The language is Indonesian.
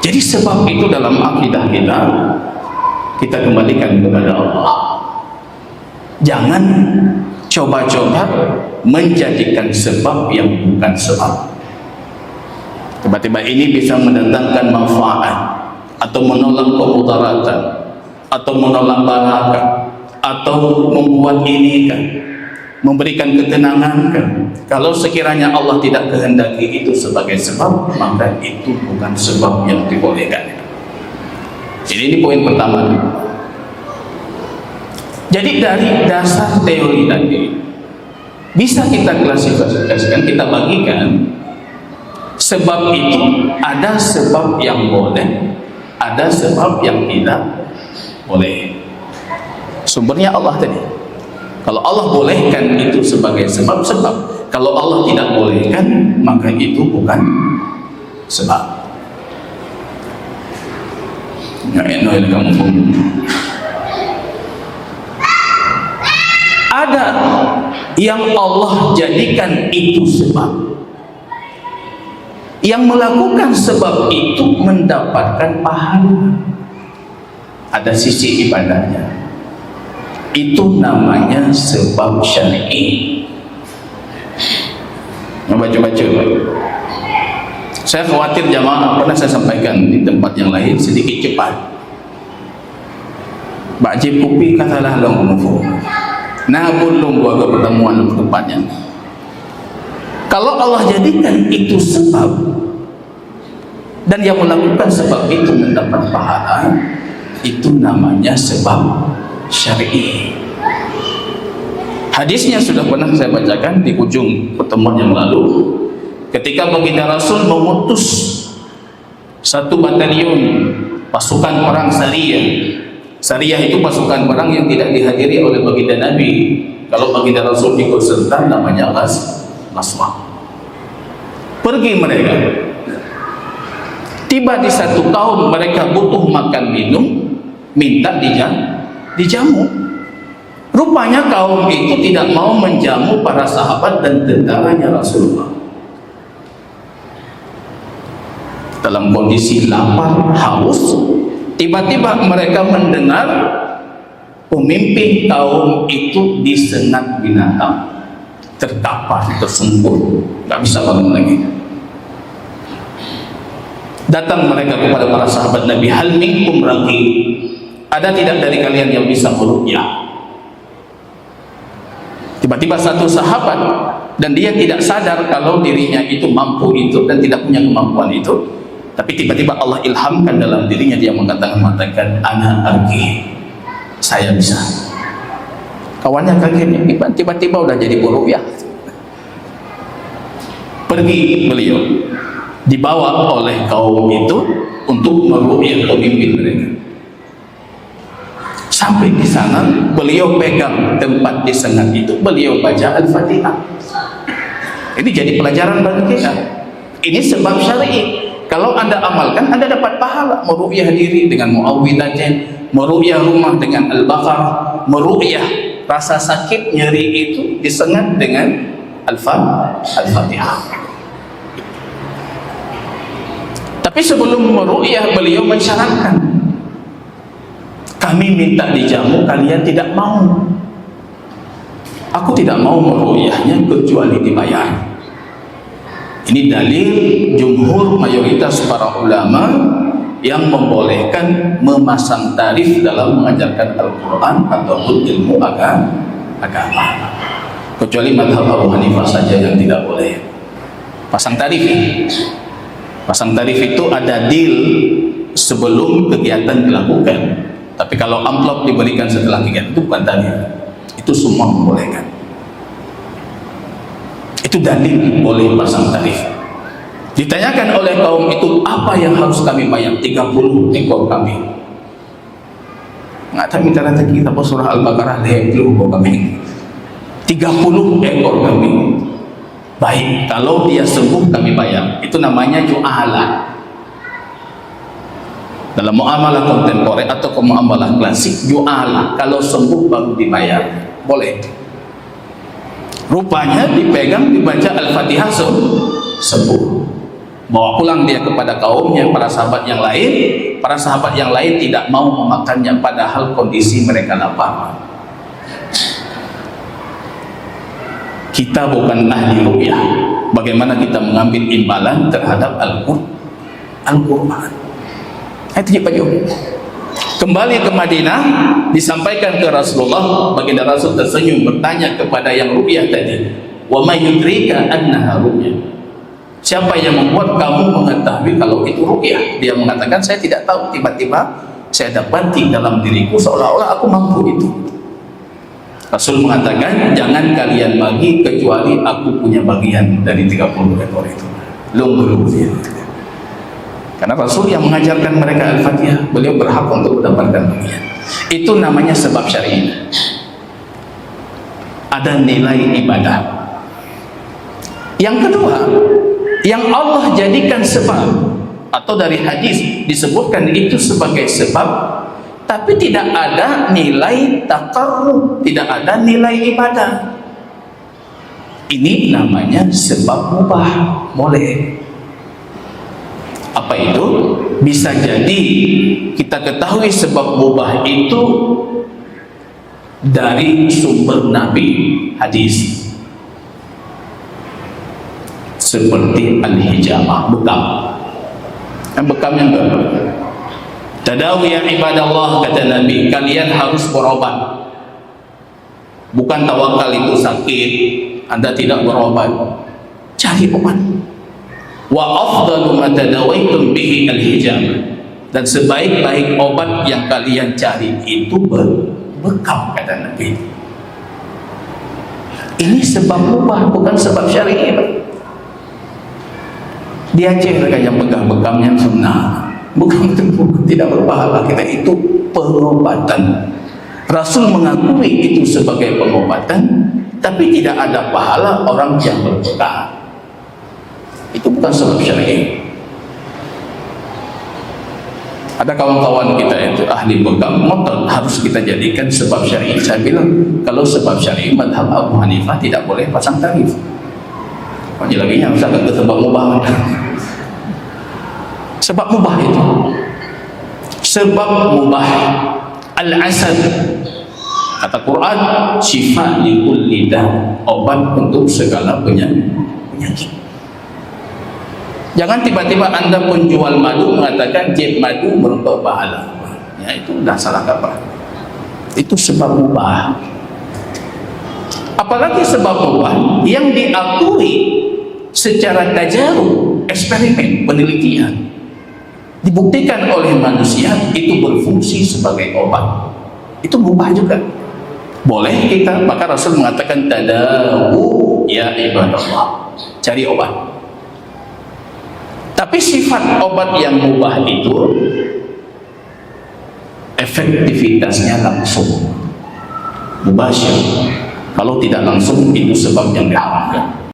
Jadi sebab itu dalam akidah kita kembalikan kepada Allah. Jangan coba-coba menjadikan sebab yang bukan sebab. Tiba-tiba ini bisa mendatangkan manfaat, atau menolak kemudaratan, atau menolak barakah, atau membuat ini kan, memberikan ketenangan kan. Kalau sekiranya Allah tidak kehendaki itu sebagai sebab, maka itu bukan sebab yang dibolehkan. Jadi ini poin pertama. Jadi dari dasar teori tadi bisa kita klasifikasikan, kita bagikan. Sebab itu ada sebab yang boleh, ada sebab yang tidak boleh. Sumbernya Allah tadi. Kalau Allah bolehkan itu sebagai sebab. Kalau Allah tidak bolehkan, maka itu bukan sebab. Ada yang Allah jadikan itu sebab, yang melakukan sebab itu mendapatkan pahala, ada sisi ibadahnya. Itu namanya sebab syar'i. Baca-baca. Saya khawatir jamaah, pernah saya sampaikan di tempat yang lain, sedikit cepat. Bakji pupi katalah long nufu. Nah belum buat pertemuan tempatnya. Kalau Allah jadikan itu sebab, dan yang melakukan sebab itu mendapat pahala, itu namanya sebab syar'i. Hadisnya sudah pernah saya bacakan di ujung pertemuan yang lalu, ketika baginda Rasul mengutus satu batalion pasukan perang Sariyah. Sariyah itu pasukan perang yang tidak dihadiri oleh baginda Nabi. Kalau baginda Rasul ikut serta, namanya Ghazwah. Pergi mereka. Tiba di satu kaum, mereka butuh makan minum, minta dijamu. Rupanya kaum itu tidak mau menjamu para sahabat dan tentaranya Rasulullah. Dalam kondisi lapar, haus, tiba-tiba mereka mendengar pemimpin kaum itu disengat binatang, terkapar, tersungkur, nggak bisa bangun lagi. Datang mereka kepada para sahabat Nabi, hal minkum raqi, ada tidak dari kalian yang bisa meruqyah? Tiba-tiba satu sahabat, dan dia tidak sadar kalau dirinya itu mampu itu dan tidak punya kemampuan itu, tapi tiba-tiba Allah ilhamkan dalam dirinya, dia mengatakan ana arqi, saya bisa. Kawannya kaget, tiba-tiba udah jadi meruqyah. Pergi beliau, dibawa oleh kaum itu untuk meruqyah pemimpin mereka. Sampai di sana, beliau pegang tempat disengat itu, beliau baca Al-Fatihah. Ini jadi pelajaran bagi kita. Ini sebab syar'i. Kalau Anda amalkan, Anda dapat pahala. Meruqyah diri dengan muawwidzatain, meruqyah rumah dengan Al-Baqarah, meruqyah rasa sakit, nyeri itu disengat dengan Al-Fatihah. Tapi sebelum meruqyah, beliau mensyaratkan, kami minta dijamu, kalian tidak mau. Aku tidak mau meruqyahnya kecuali dibayar. Ini dalil jumhur mayoritas para ulama yang membolehkan memasang tarif dalam mengajarkan Al-Quran ataupun ilmu agama. Kecuali mazhab Abu Hanifah saja yang tidak boleh pasang tarif. Pasang tarif itu ada deal sebelum kegiatan dilakukan. Tapi kalau amplop diberikan setelah kegiatan, itu bukan tarif. Itu semua membolehkan. Itu dalil boleh pasang tarif. Ditanyakan oleh kaum itu, apa yang harus kami bayar? 30 ekor kami. Nggak tahu minta rezeki, tapi surah Al-Baqarah lehlu kami. 30 ekor kami. Baik, kalau dia sembuh kami bayar. Itu namanya ju'alah. Dalam muamalah kontemporer atau muamalah klasik, ju'alah, kalau sembuh baru dibayar, boleh. Rupanya dipegang, dibaca Al-Fatihah, sembuh. bawa pulang dia kepada kaumnya, para sahabat yang lain. Para sahabat yang lain tidak mau memakannya padahal kondisi mereka lapar. Kita bukan ahli ruqyah. Bagaimana kita mengambil imbalan terhadap Al-Quran? Itu Pak Jo. Kembali ke Madinah, disampaikan ke Rasulullah. Baginda Rasul tersenyum bertanya kepada yang ruqyah tadi, wa may yudrika annaha ruqyah? Siapa yang membuat kamu mengetahui kalau itu ruqyah? Dia mengatakan, saya tidak tahu, tiba-tiba saya dapati dalam diriku seolah-olah aku mampu itu. Rasul mengatakan, jangan kalian bagi kecuali aku punya bagian dari 30 ekor itu. Lumbu-lumbunya. Karena Rasul yang mengajarkan mereka Al-Fatihah, beliau berhak untuk mendapatkan bagian. Itu namanya sebab syar'i. Ada nilai ibadah. Yang kedua, yang Allah jadikan sebab, atau dari hadis disebutkan itu sebagai sebab, tapi tidak ada nilai taqarrub, tidak ada nilai ibadah. Ini namanya sebab mubah, boleh. Apa itu? Bisa jadi kita ketahui sebab mubah itu dari sumber Nabi, hadis. Seperti al-hijamah, bekam. Bekam yang kedua, tadawi ya ibadallah, kata Nabi, kalian harus berobat. Bukan tawakal itu sakit Anda tidak berobat, cari obat. Wa afdalu ma tadawaitum bihi al-hijamah, dan sebaik-baik obat yang kalian cari itu bekam, kata Nabi. Ini sebab mubah, bukan sebab syar'i. Di Aceh mereka yang pegang bekam yang sunnah, bukan tidak berpahala. Kita itu pengobatan. Rasul mengakui itu sebagai pengobatan, tapi tidak ada pahala orang yang berbekam. Itu bukan sebab syar'i. Ada kawan-kawan kita itu ahli bekam, motor harus kita jadikan sebab syar'i. Saya bilang, kalau sebab syar'i, madhab Abu Hanifah tidak boleh pasang tarif. Lagi yang usah ke sebab mubah. Sebab mubah itu, sebab mubah al-asad, kata Quran, syifa li kulli da, obat untuk segala penyakit. Jangan tiba-tiba Anda penjual madu mengatakan jeb madu berpahala. Ya, itu sudah salah kaprah. Itu sebab mubah. Apalagi sebab mubah yang diakui secara tajarub, eksperimen, penelitian, dibuktikan oleh manusia itu berfungsi sebagai obat. Itu mubah juga. Boleh kita, maka Rasul mengatakan tadawu ya ibadallah, cari obat. Tapi sifat obat yang mubah itu efektivitasnya langsung, mubasyir. Kalau tidak langsung itu sebab yang diharamkan.